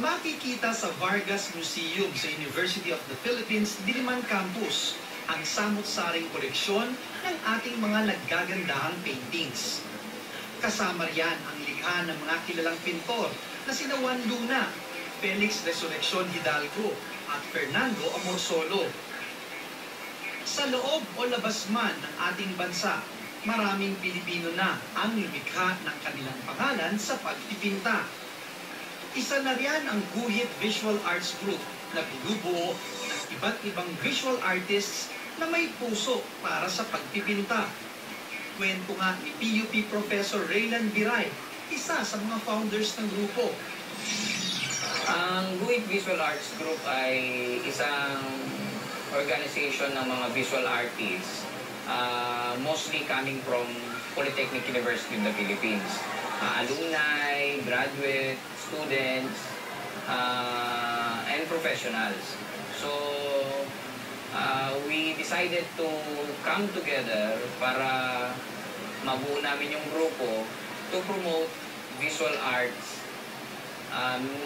Makikita sa Vargas Museum sa University of the Philippines, Diliman Campus, ang samot-saring koleksyon ng ating mga naggagandahang paintings. Kasama riyan ang likha ng mga kilalang pintor na sina Juan Luna, Felix Resurrección Hidalgo at Fernando Amorsolo. Sa loob o labas man ng ating bansa, maraming Pilipino na ang lumikha ng kanilang pangalan sa pagpipinta. Isa na riyan ang Guhit Visual Arts Group na binubuo ng iba't ibang visual artists na may puso para sa pagpipinta. Kwento nga ni PUP Professor Raylan Biray, isa sa mga founders ng grupo. Ang Guhit Visual Arts Group ay isang organization ng mga visual artists, mostly coming from Polytechnic University of the Philippines. Alumni, graduate, students, and professionals. So, we decided to come together para mabuo namin yung grupo to promote visual arts,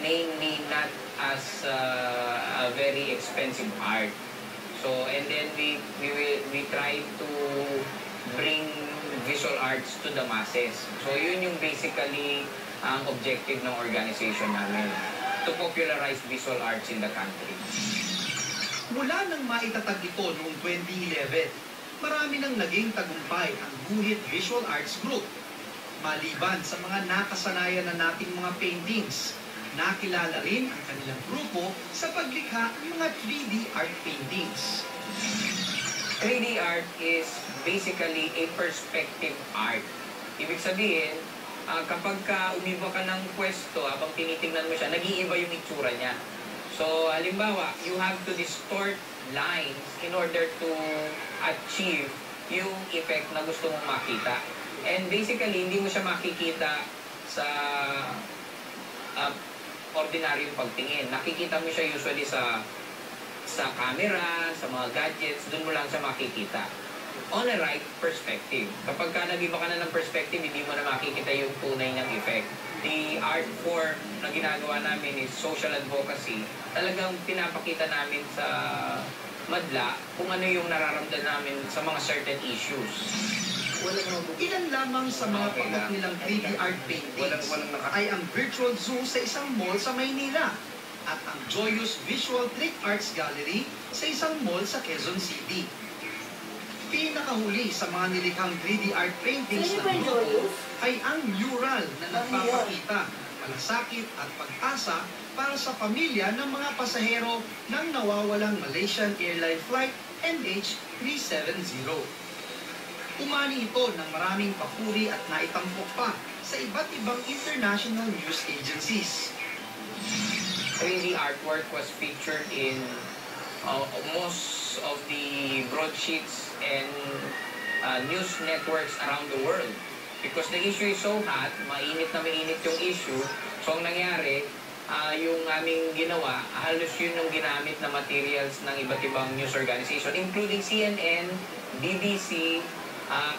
namely not as a very expensive art. So, and then we try to bring visual arts to the masses. So, yun yung basically ang objective ng organization namin, to popularize visual arts in the country. Mula nang maitatag ito noong 2011, marami nang naging tagumpay ang Guhit Visual Arts Group. Maliban sa mga nakasanayan na nating mga paintings, nakilala rin ang kanilang grupo sa paglikha ng mga 3D art paintings. 3D art is basically a perspective art. Ibig sabihin, kapag umiba ka ng pwesto, habang tinitingnan mo siya, nag-iiba yung itsura niya. So, halimbawa, you have to distort lines in order to achieve yung effect na gusto mong makita. And basically, hindi mo siya makikita sa ordinaryong pagtingin. Nakikita mo siya usually sa camera, sa mga gadgets, dun mo lang siya makikita. On a right perspective. Kapag nag-iba ka na ng perspective, hindi mo na makikita yung tunay ng effect. The art form na ginagawa namin is social advocacy. Talagang pinapakita namin sa madla kung ano yung nararamdaman namin sa mga certain issues. Ilan lamang sa mga pagat nilang 3D art paintings ay ang Virtual Zoo sa isang mall sa Maynila at ang Joyous Visual Trick Arts Gallery sa isang mall sa Quezon City. Pinakahuli sa mga nilikhang 3D art paintings ng grupo ay ang mural na nagpapakita ng malasakit at pag-asa para sa pamilya ng mga pasahero ng nawawalang Malaysian Airline Flight MH370. Umani ito ng maraming papuri at naitampok pa sa iba't ibang international news agencies. 3D artwork was featured in most of the broadsheets and news networks around the world. Because the issue is so hot, mainit na mainit yung issue. So ang nangyari, yung aming ginawa, halos yun yung ginamit na materials ng iba't ibang news organization, including CNN, BBC,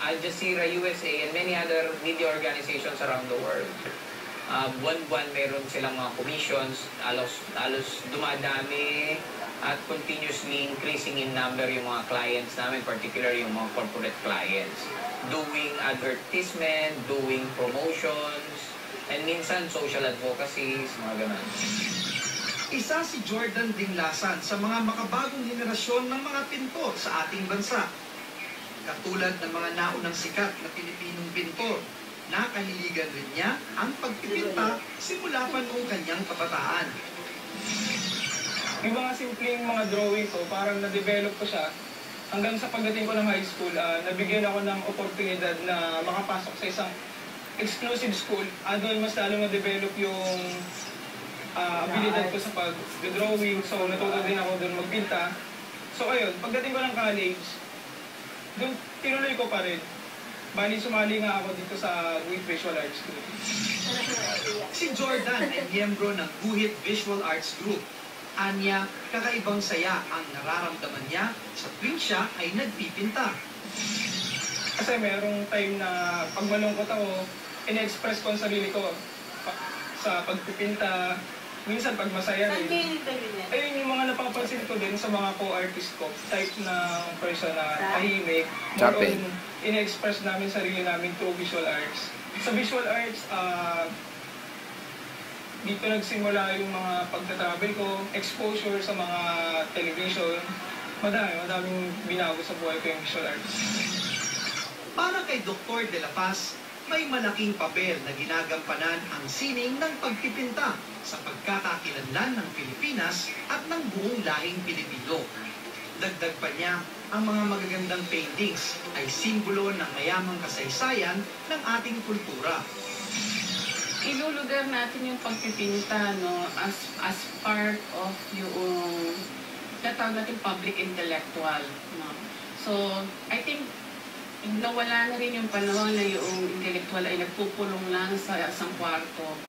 Al Jazeera USA, and many other media organizations around the world. Buwan-buwan meron silang mga commissions, halos dumadami at continuously increasing in number yung mga clients namin, particularly yung mga corporate clients. Doing advertisement, doing promotions, and minsan social advocacies, mga ganun. Isa si Jordan Dinglasan sa mga makabagong henerasyon ng mga pintor sa ating bansa. Katulad ng mga naunang sikat na Pilipinong pintor, nakahiligan rin niya ang pagpipinta simula pa noong kanyang kabataan. Yung mga simpleng mga drawing ko, parang na-develop ko siya. Hanggang sa pagdating ko ng high school, nabigyan ako ng oportunidad na makapasok sa isang exclusive school. Doon mas lalo na-develop yung abilidad ko sa pag-drawing. So, natuto din ako doon magpinta. So, ayun, pagdating ko ng college, doon tinuloy ko pa rin. Bali, sumali nga ako dito sa Guhit Visual Arts Group. Si Jordan ay miyembro ng Guhit Visual Arts Group. Anya, kakaibang saya ang nararamdaman niya sa tuwing siya ay nagpipinta. Kasi merong time na pag malungkot ako, ina-express ko ang sarili ko sa pagpipinta. minsan pag masaya Saan rin. kayo nagtagilan? Ayun yung mga napapansin ko din sa mga co-artist ko, type ng person na tahimik, more Chapin. on in-express namin sarili namin through visual arts. Sa visual arts, dito nagsimula yung mga pagta-travel ko, exposure sa mga television, madaming binago sa buhay ko yung visual arts. Para kay Dr. De La Paz, may malaking papel na ginagampanan ang sining ng pagpipinta sa pagkakakilanlan ng Pilipinas at ng buong lahing Pilipino. Dagdag pa niya, ang mga magagandang paintings ay simbolo ng mayamang kasaysayan ng ating kultura. Ilulugar natin yung pagpipinta, no, as part of yung tatawag natin public intellectual, no. So, I think nawala na rin yung panahon na yung intellectual ay nagpupulong lang sa isang kwarto.